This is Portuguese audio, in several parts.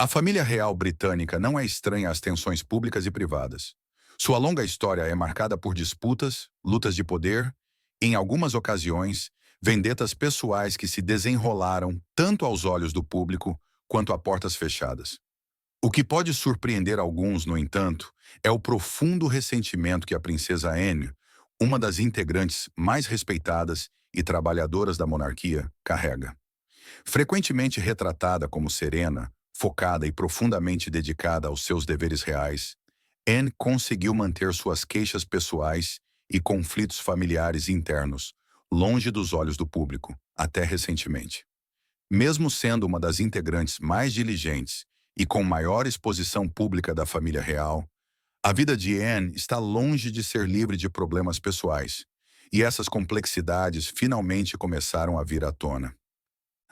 A família real britânica não é estranha às tensões públicas e privadas. Sua longa história é marcada por disputas, lutas de poder e, em algumas ocasiões, vendetas pessoais que se desenrolaram tanto aos olhos do público quanto a portas fechadas. O que pode surpreender alguns, no entanto, é o profundo ressentimento que a princesa Anne, uma das integrantes mais respeitadas e trabalhadoras da monarquia, carrega. Frequentemente retratada como serena, focada e profundamente dedicada aos seus deveres reais, Anne conseguiu manter suas queixas pessoais e conflitos familiares internos longe dos olhos do público, até recentemente. Mesmo sendo uma das integrantes mais diligentes e com maior exposição pública da família real, a vida de Anne está longe de ser livre de problemas pessoais, e essas complexidades finalmente começaram a vir à tona.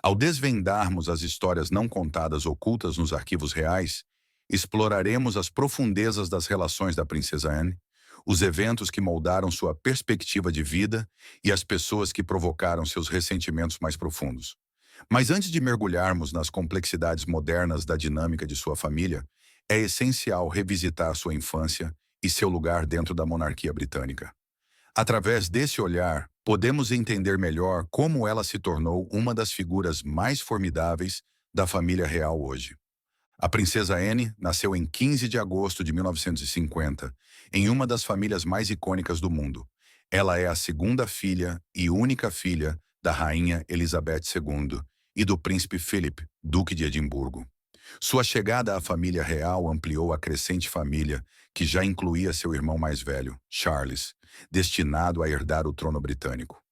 Ao desvendarmos as histórias não contadas ocultas nos arquivos reais, exploraremos as profundezas das relações da princesa Anne, os eventos que moldaram sua perspectiva de vida e as pessoas que provocaram seus ressentimentos mais profundos. Mas antes de mergulharmos nas complexidades modernas da dinâmica de sua família, é essencial revisitar sua infância e seu lugar dentro da monarquia britânica. Através desse olhar, podemos entender melhor como ela se tornou uma das figuras mais formidáveis da família real hoje. A princesa Anne nasceu em 15 de agosto de 1950, em uma das famílias mais icônicas do mundo. Ela é a segunda filha e única filha da rainha Elizabeth II e do príncipe Philip, duque de Edimburgo. Sua chegada à família real ampliou a crescente família, que já incluía seu irmão mais velho, Charles, destinado a herdar o trono britânico.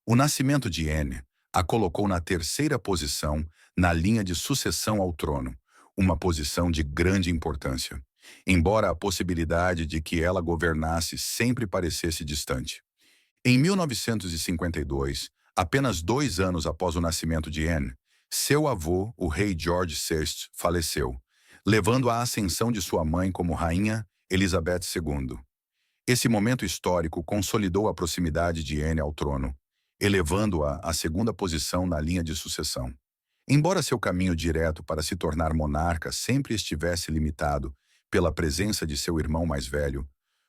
O nascimento de Anne a colocou na terceira posição na linha de sucessão ao trono, uma posição de grande importância, embora a possibilidade de que ela governasse sempre parecesse distante. Em 1952, apenas 2 anos após o nascimento de Anne, seu avô, o rei George VI, faleceu, levando à ascensão de sua mãe como rainha Elizabeth II. Esse momento histórico consolidou a proximidade de Anne ao trono, elevando-a à segunda posição na linha de sucessão. Embora seu caminho direto para se tornar monarca sempre estivesse limitado pela presença de seu irmão mais velho,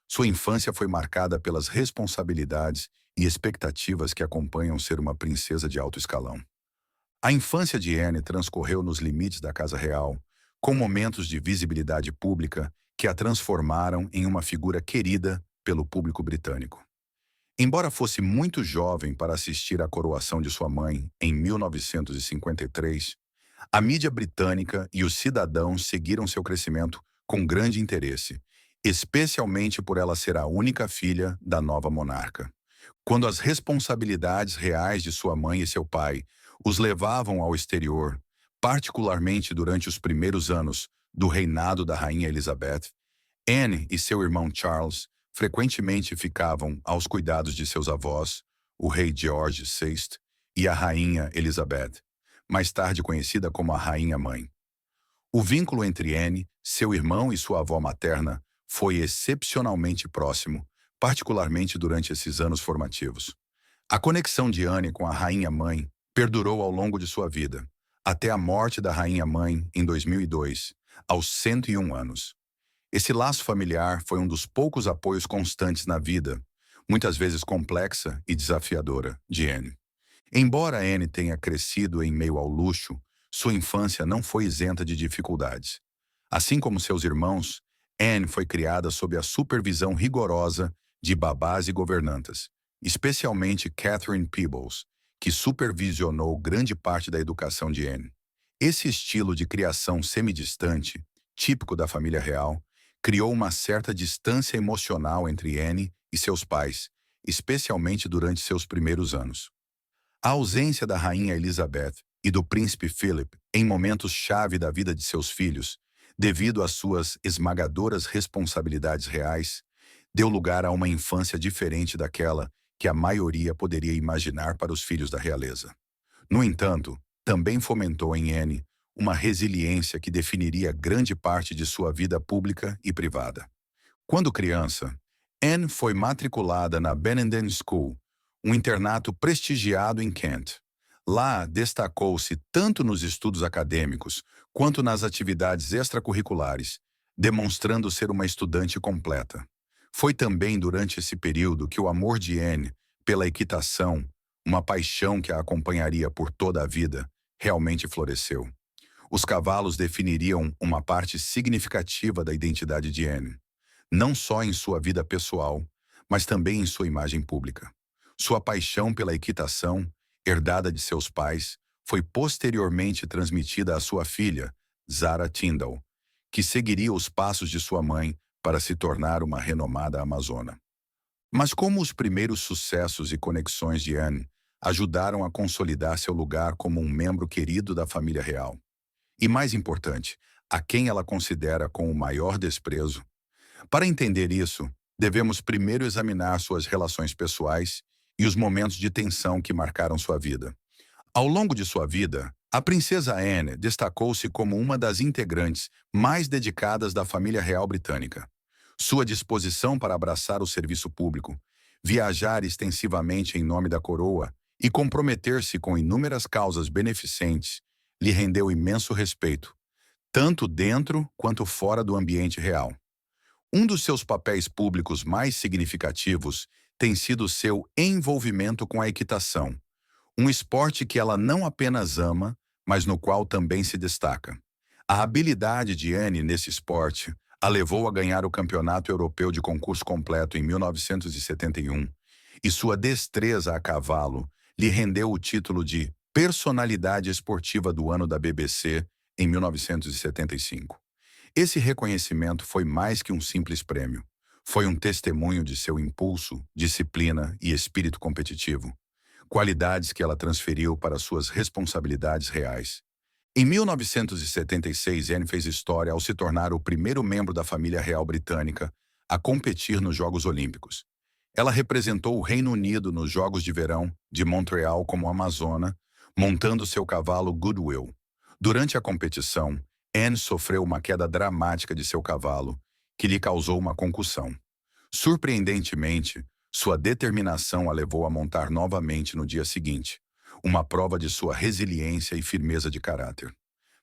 sua infância foi marcada pelas responsabilidades e expectativas que acompanham ser uma princesa de alto escalão. A infância de Anne transcorreu nos limites da Casa Real, com momentos de visibilidade pública que a transformaram em uma figura querida pelo público britânico. Embora fosse muito jovem para assistir à coroação de sua mãe em 1953, a mídia britânica e os cidadãos seguiram seu crescimento com grande interesse, especialmente por ela ser a única filha da nova monarca. Quando as responsabilidades reais de sua mãe e seu pai os levavam ao exterior, particularmente durante os primeiros anos do reinado da rainha Elizabeth, Anne e seu irmão Charles frequentemente ficavam aos cuidados de seus avós, o rei George VI e a rainha Elizabeth, mais tarde conhecida como a rainha-mãe. O vínculo entre Anne, seu irmão e sua avó materna foi excepcionalmente próximo, particularmente durante esses anos formativos. A conexão de Anne com a rainha-mãe perdurou ao longo de sua vida, até a morte da rainha-mãe em 2002, aos 101 anos. Esse laço familiar foi um dos poucos apoios constantes na vida, muitas vezes complexa e desafiadora, de Anne. Embora Anne tenha crescido em meio ao luxo, sua infância não foi isenta de dificuldades. Assim como seus irmãos, Anne foi criada sob a supervisão rigorosa de babás e governantas, especialmente Catherine Peebles, que supervisionou grande parte da educação de Anne. Esse estilo de criação semidistante, típico da família real, criou uma certa distância emocional entre Anne e seus pais, especialmente durante seus primeiros anos. A ausência da rainha Elizabeth e do príncipe Philip em momentos-chave da vida de seus filhos, devido às suas esmagadoras responsabilidades reais, deu lugar a uma infância diferente daquela que a maioria poderia imaginar para os filhos da realeza. No entanto, também fomentou em Anne uma resiliência que definiria grande parte de sua vida pública e privada. Quando criança, Anne foi matriculada na Benenden School, um internato prestigiado em Kent. Lá, destacou-se tanto nos estudos acadêmicos quanto nas atividades extracurriculares, demonstrando ser uma estudante completa. Foi também durante esse período que o amor de Anne pela equitação, uma paixão que a acompanharia por toda a vida, realmente floresceu. Os cavalos definiriam uma parte significativa da identidade de Anne, não só em sua vida pessoal, mas também em sua imagem pública. Sua paixão pela equitação, herdada de seus pais, foi posteriormente transmitida à sua filha, Zara Tyndall, que seguiria os passos de sua mãe para se tornar uma renomada amazona. Mas como os primeiros sucessos e conexões de Anne ajudaram a consolidar seu lugar como um membro querido da família real? E mais importante, a quem ela considera com o maior desprezo? Para entender isso, devemos primeiro examinar suas relações pessoais e os momentos de tensão que marcaram sua vida. Ao longo de sua vida, a princesa Anne destacou-se como uma das integrantes mais dedicadas da família real britânica. Sua disposição para abraçar o serviço público, viajar extensivamente em nome da coroa e comprometer-se com inúmeras causas beneficentes lhe rendeu imenso respeito, tanto dentro quanto fora do ambiente real. Um dos seus papéis públicos mais significativos tem sido seu envolvimento com a equitação, um esporte que ela não apenas ama, mas no qual também se destaca. A habilidade de Anne nesse esporte a levou a ganhar o Campeonato Europeu de Concurso Completo em 1971, e sua destreza a cavalo lhe rendeu o título de Personalidade Esportiva do Ano da BBC em 1975. Esse reconhecimento foi mais que um simples prêmio. Foi um testemunho de seu impulso, disciplina e espírito competitivo, qualidades que ela transferiu para suas responsabilidades reais. Em 1976, Anne fez história ao se tornar o primeiro membro da família real britânica a competir nos Jogos Olímpicos. Ela representou o Reino Unido nos Jogos de Verão de Montreal como amazona, montando seu cavalo Goodwill. Durante a competição, Anne sofreu uma queda dramática de seu cavalo, que lhe causou uma concussão. Surpreendentemente, sua determinação a levou a montar novamente no dia seguinte, uma prova de sua resiliência e firmeza de caráter.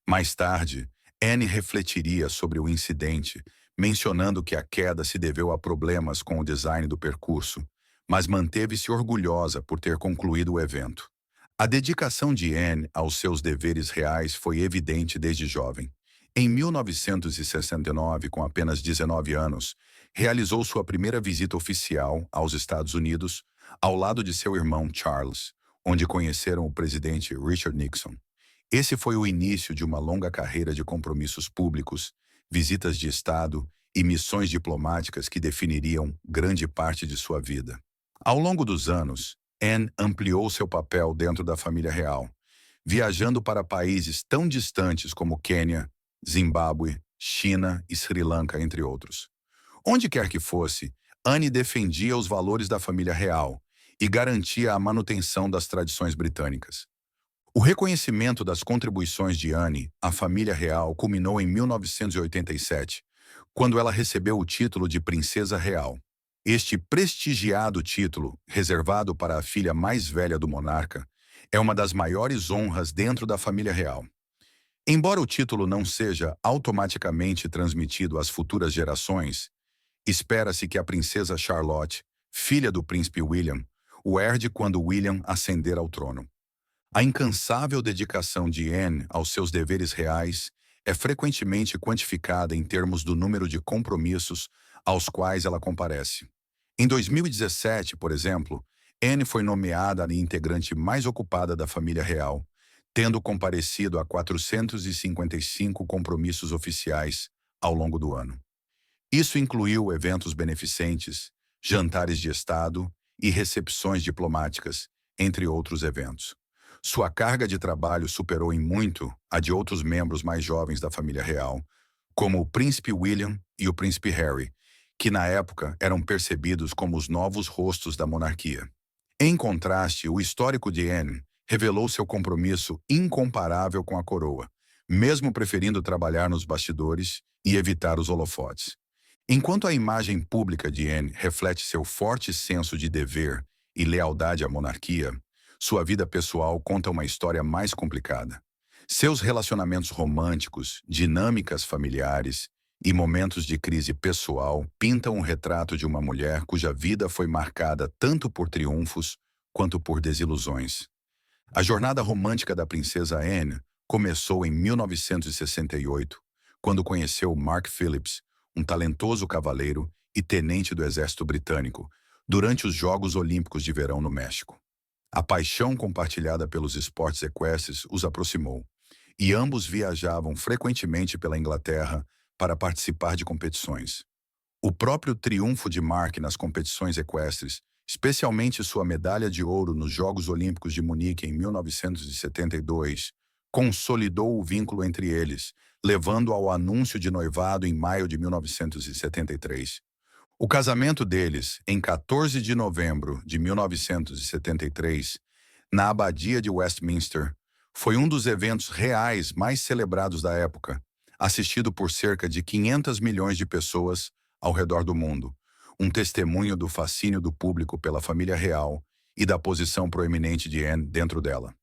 Mais tarde, Anne refletiria sobre o incidente, mencionando que a queda se deveu a problemas com o design do percurso, mas manteve-se orgulhosa por ter concluído o evento. A dedicação de Anne aos seus deveres reais foi evidente desde jovem. Em 1969, com apenas 19 anos, realizou sua primeira visita oficial aos Estados Unidos, ao lado de seu irmão Charles, onde conheceram o presidente Richard Nixon. Esse foi o início de uma longa carreira de compromissos públicos, visitas de Estado e missões diplomáticas que definiriam grande parte de sua vida. Ao longo dos anos, Anne ampliou seu papel dentro da família real, viajando para países tão distantes como Quênia, Zimbábue, China e Sri Lanka, entre outros. Onde quer que fosse, Anne defendia os valores da família real e garantia a manutenção das tradições britânicas. O reconhecimento das contribuições de Anne à família real culminou em 1987, quando ela recebeu o título de Princesa Real. Este prestigiado título, reservado para a filha mais velha do monarca, é uma das maiores honras dentro da família real. Embora o título não seja automaticamente transmitido às futuras gerações, espera-se que a princesa Charlotte, filha do príncipe William, o herde quando William ascender ao trono. A incansável dedicação de Anne aos seus deveres reais é frequentemente quantificada em termos do número de compromissos aos quais ela comparece. Em 2017, por exemplo, Anne foi nomeada a integrante mais ocupada da família real, tendo comparecido a 455 compromissos oficiais ao longo do ano. Isso incluiu eventos beneficentes, jantares de Estado e recepções diplomáticas, entre outros eventos. Sua carga de trabalho superou em muito a de outros membros mais jovens da família real, como o príncipe William e o príncipe Harry, que na época eram percebidos como os novos rostos da monarquia. Em contraste, o histórico de Anne revelou seu compromisso incomparável com a coroa, mesmo preferindo trabalhar nos bastidores e evitar os holofotes. Enquanto a imagem pública de Anne reflete seu forte senso de dever e lealdade à monarquia, sua vida pessoal conta uma história mais complicada. Seus relacionamentos românticos, dinâmicas familiares e momentos de crise pessoal pintam um retrato de uma mulher cuja vida foi marcada tanto por triunfos quanto por desilusões. A jornada romântica da princesa Anne começou em 1968, quando conheceu Mark Phillips, um talentoso cavaleiro e tenente do exército britânico, durante os Jogos Olímpicos de Verão no México. A paixão compartilhada pelos esportes equestres os aproximou, e ambos viajavam frequentemente pela Inglaterra para participar de competições. O próprio triunfo de Mark nas competições equestres, especialmente sua medalha de ouro nos Jogos Olímpicos de Munique em 1972, consolidou o vínculo entre eles, levando ao anúncio de noivado em maio de 1973. O casamento deles, em 14 de novembro de 1973, na Abadia de Westminster, foi um dos eventos reais mais celebrados da época, assistido por cerca de 500 milhões de pessoas ao redor do mundo, um testemunho do fascínio do público pela família real e da posição proeminente de Anne dentro dela.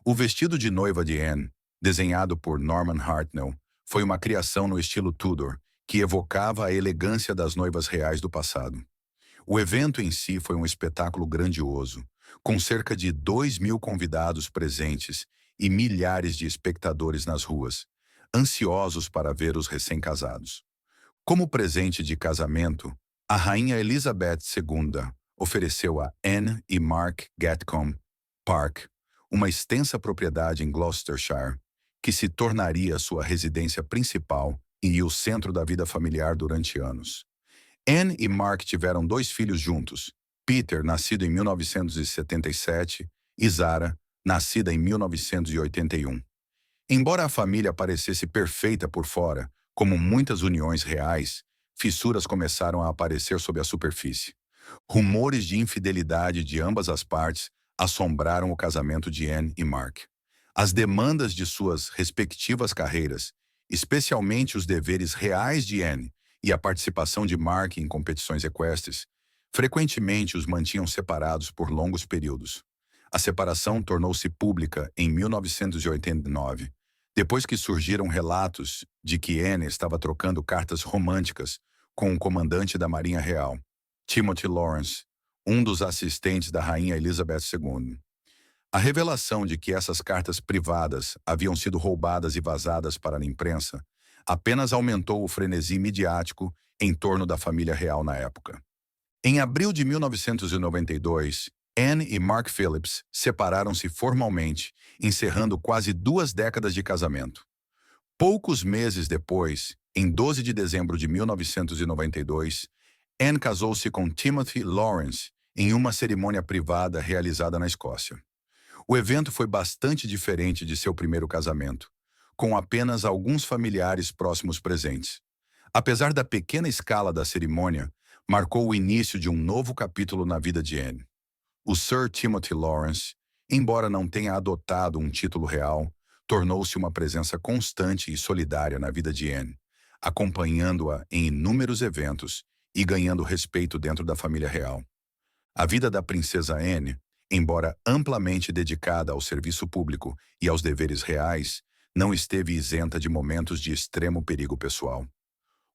O vestido de noiva de Anne, desenhado por Norman Hartnell, foi uma criação no estilo Tudor, que evocava a elegância das noivas reais do passado. O evento em si foi um espetáculo grandioso, com cerca de 2.000 convidados presentes e milhares de espectadores nas ruas, ansiosos para ver os recém-casados. Como presente de casamento, a rainha Elizabeth II ofereceu a Anne e Mark Gatcombe Park uma extensa propriedade em Gloucestershire, que se tornaria sua residência principal e o centro da vida familiar durante anos. Anne e Mark tiveram 2 filhos juntos, Peter, nascido em 1977, e Zara, nascida em 1981. Embora a família parecesse perfeita por fora, como muitas uniões reais, fissuras começaram a aparecer sob a superfície. Rumores de infidelidade de ambas as partes assombraram o casamento de Anne e Mark. As demandas de suas respectivas carreiras, especialmente os deveres reais de Anne e a participação de Mark em competições equestres, frequentemente os mantinham separados por longos períodos. A separação tornou-se pública em 1989, depois que surgiram relatos de que Anne estava trocando cartas românticas com o comandante da Marinha Real, Timothy Lawrence, um dos assistentes da rainha Elizabeth II. A revelação de que essas cartas privadas haviam sido roubadas e vazadas para a imprensa apenas aumentou o frenesi midiático em torno da família real na época. Em abril de 1992, Anne e Mark Phillips separaram-se formalmente, encerrando quase 2 décadas de casamento. Poucos meses depois, em 12 de dezembro de 1992, Anne casou-se com Timothy Lawrence em uma cerimônia privada realizada na Escócia. O evento foi bastante diferente de seu primeiro casamento, com apenas alguns familiares próximos presentes. Apesar da pequena escala da cerimônia, marcou o início de um novo capítulo na vida de Anne. O Sir Timothy Lawrence, embora não tenha adotado um título real, tornou-se uma presença constante e solidária na vida de Anne, acompanhando-a em inúmeros eventos e ganhando respeito dentro da família real. A vida da princesa Anne, embora amplamente dedicada ao serviço público e aos deveres reais, não esteve isenta de momentos de extremo perigo pessoal.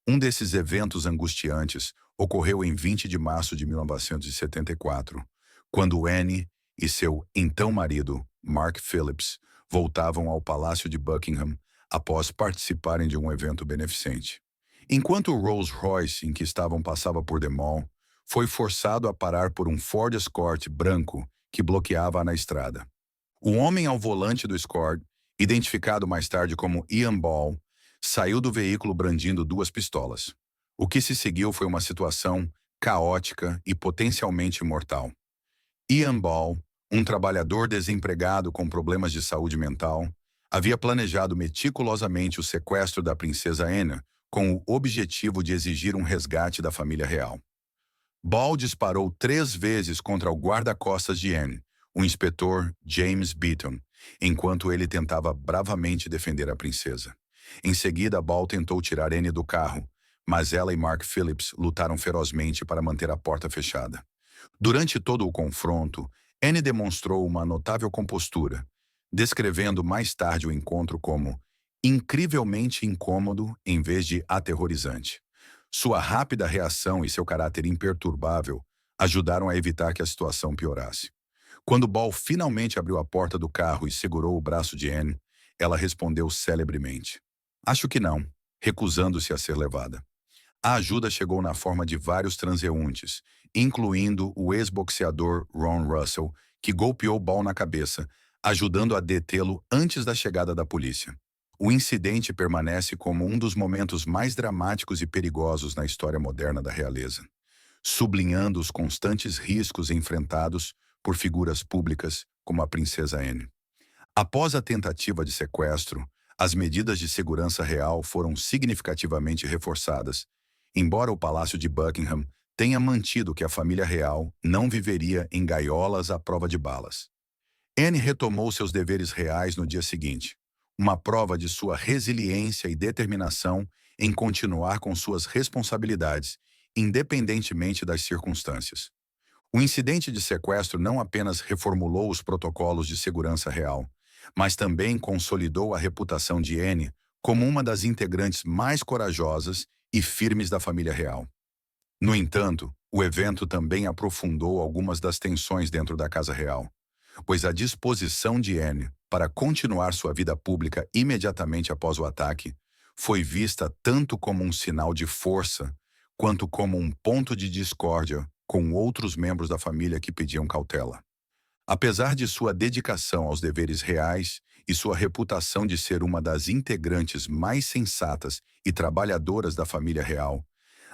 Um desses eventos angustiantes ocorreu em 20 de março de 1974, quando Anne e seu então marido, Mark Phillips, voltavam ao Palácio de Buckingham após participarem de um evento beneficente. Enquanto o Rolls-Royce em que estavam passava por The Mall, foi forçado a parar por um Ford Escort branco que bloqueava-a na estrada. O homem ao volante do Escort, identificado mais tarde como Ian Ball, saiu do veículo brandindo 2 pistolas. O que se seguiu foi uma situação caótica e potencialmente mortal. Ian Ball, um trabalhador desempregado com problemas de saúde mental, havia planejado meticulosamente o sequestro da princesa Anne com o objetivo de exigir um resgate da família real. Ball disparou 3 vezes contra o guarda-costas de Anne, o inspetor James Beaton, enquanto ele tentava bravamente defender a princesa. Em seguida, Ball tentou tirar Anne do carro, mas ela e Mark Phillips lutaram ferozmente para manter a porta fechada. Durante todo o confronto, Anne demonstrou uma notável compostura, descrevendo mais tarde o encontro como incrivelmente incômodo em vez de aterrorizante. Sua rápida reação e seu caráter imperturbável ajudaram a evitar que a situação piorasse. Quando Ball finalmente abriu a porta do carro e segurou o braço de Anne, ela respondeu celebremente: "Acho que não", recusando-se a ser levada. A ajuda chegou na forma de vários transeuntes, incluindo o ex-boxeador Ron Russell, que golpeou Ball na cabeça, ajudando a detê-lo antes da chegada da polícia. O incidente permanece como um dos momentos mais dramáticos e perigosos na história moderna da realeza, sublinhando os constantes riscos enfrentados por figuras públicas como a princesa Anne. Após a tentativa de sequestro, as medidas de segurança real foram significativamente reforçadas, embora o Palácio de Buckingham tenha mantido que a família real não viveria em gaiolas à prova de balas. Anne retomou seus deveres reais no dia seguinte, uma prova de sua resiliência e determinação em continuar com suas responsabilidades, independentemente das circunstâncias. O incidente de sequestro não apenas reformulou os protocolos de segurança real, mas também consolidou a reputação de Anne como uma das integrantes mais corajosas e firmes da família real. No entanto, o evento também aprofundou algumas das tensões dentro da Casa Real, pois a disposição de Anne para continuar sua vida pública imediatamente após o ataque foi vista tanto como um sinal de força quanto como um ponto de discórdia com outros membros da família que pediam cautela. Apesar de sua dedicação aos deveres reais e sua reputação de ser uma das integrantes mais sensatas e trabalhadoras da família real,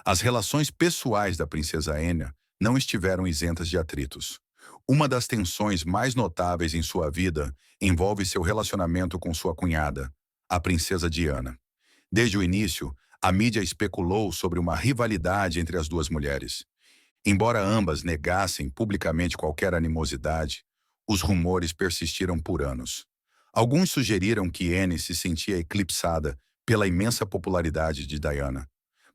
as relações pessoais da princesa Anne não estiveram isentas de atritos. Uma das tensões mais notáveis em sua vida envolve seu relacionamento com sua cunhada, a princesa Diana. Desde o início, a mídia especulou sobre uma rivalidade entre as duas mulheres. Embora ambas negassem publicamente qualquer animosidade, os rumores persistiram por anos. Alguns sugeriram que Anne se sentia eclipsada pela imensa popularidade de Diana,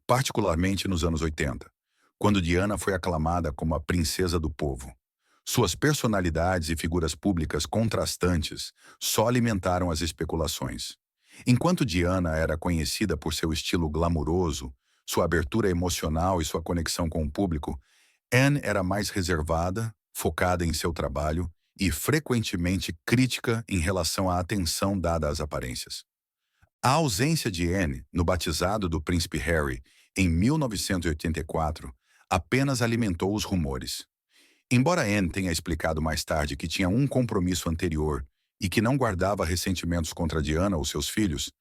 particularmente nos anos 80, quando Diana foi aclamada como a princesa do povo. Suas personalidades e figuras públicas contrastantes só alimentaram as especulações. Enquanto Diana era conhecida por seu estilo glamuroso, sua abertura emocional e sua conexão com o público, Anne era mais reservada, focada em seu trabalho e frequentemente crítica em relação à atenção dada às aparências. A ausência de Anne no batizado do príncipe Harry em 1984 apenas alimentou os rumores. Embora Anne tenha explicado mais tarde que tinha um compromisso anterior e que não guardava ressentimentos contra Diana ou seus filhos,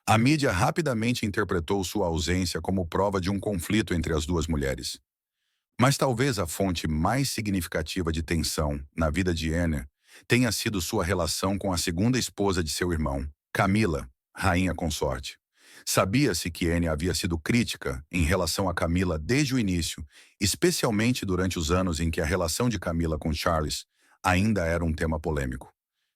a mídia rapidamente interpretou sua ausência como prova de um conflito entre as duas mulheres. Mas talvez a fonte mais significativa de tensão na vida de Anne tenha sido sua relação com a segunda esposa de seu irmão, Camila, rainha consorte. Sabia-se que Anne havia sido crítica em relação a Camila desde o início, especialmente durante os anos em que a relação de Camila com Charles ainda era um tema polêmico.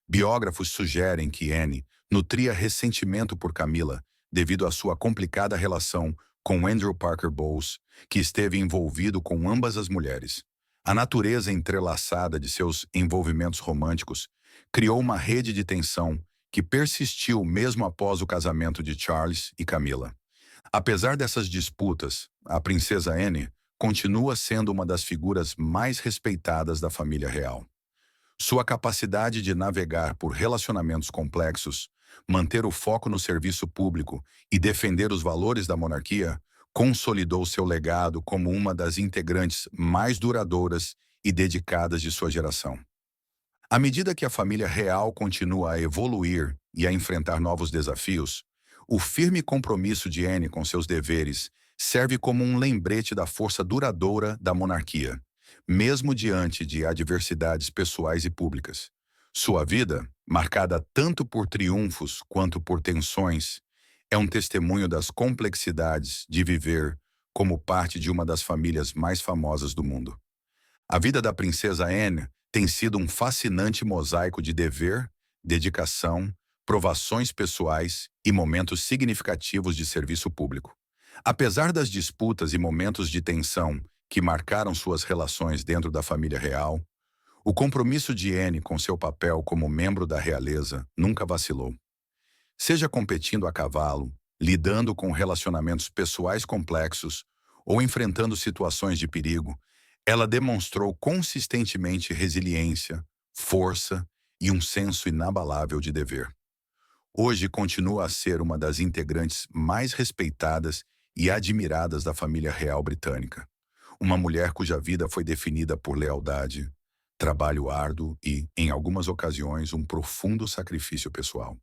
Biógrafos sugerem que Anne nutria ressentimento por Camila devido à sua complicada relação com Andrew Parker Bowles, que esteve envolvido com ambas as mulheres. A natureza entrelaçada de seus envolvimentos românticos criou uma rede de tensão que persistiu mesmo após o casamento de Charles e Camila. Apesar dessas disputas, a princesa Anne continua sendo uma das figuras mais respeitadas da família real. Sua capacidade de navegar por relacionamentos complexos, manter o foco no serviço público e defender os valores da monarquia consolidou seu legado como uma das integrantes mais duradouras e dedicadas de sua geração. À medida que a família real continua a evoluir e a enfrentar novos desafios, o firme compromisso de Anne com seus deveres serve como um lembrete da força duradoura da monarquia, mesmo diante de adversidades pessoais e públicas. Sua vida, marcada tanto por triunfos quanto por tensões, é um testemunho das complexidades de viver como parte de uma das famílias mais famosas do mundo. A vida da princesa Anne tem sido um fascinante mosaico de dever, dedicação, provações pessoais e momentos significativos de serviço público. Apesar das disputas e momentos de tensão que marcaram suas relações dentro da família real, O compromisso de Anne com seu papel como membro da realeza nunca vacilou. Seja competindo a cavalo, lidando com relacionamentos pessoais complexos ou enfrentando situações de perigo, ela demonstrou consistentemente resiliência, força e um senso inabalável de dever. Hoje continua a ser uma das integrantes mais respeitadas e admiradas da família real britânica. Uma mulher cuja vida foi definida por lealdade, trabalho árduo e, em algumas ocasiões, um profundo sacrifício pessoal.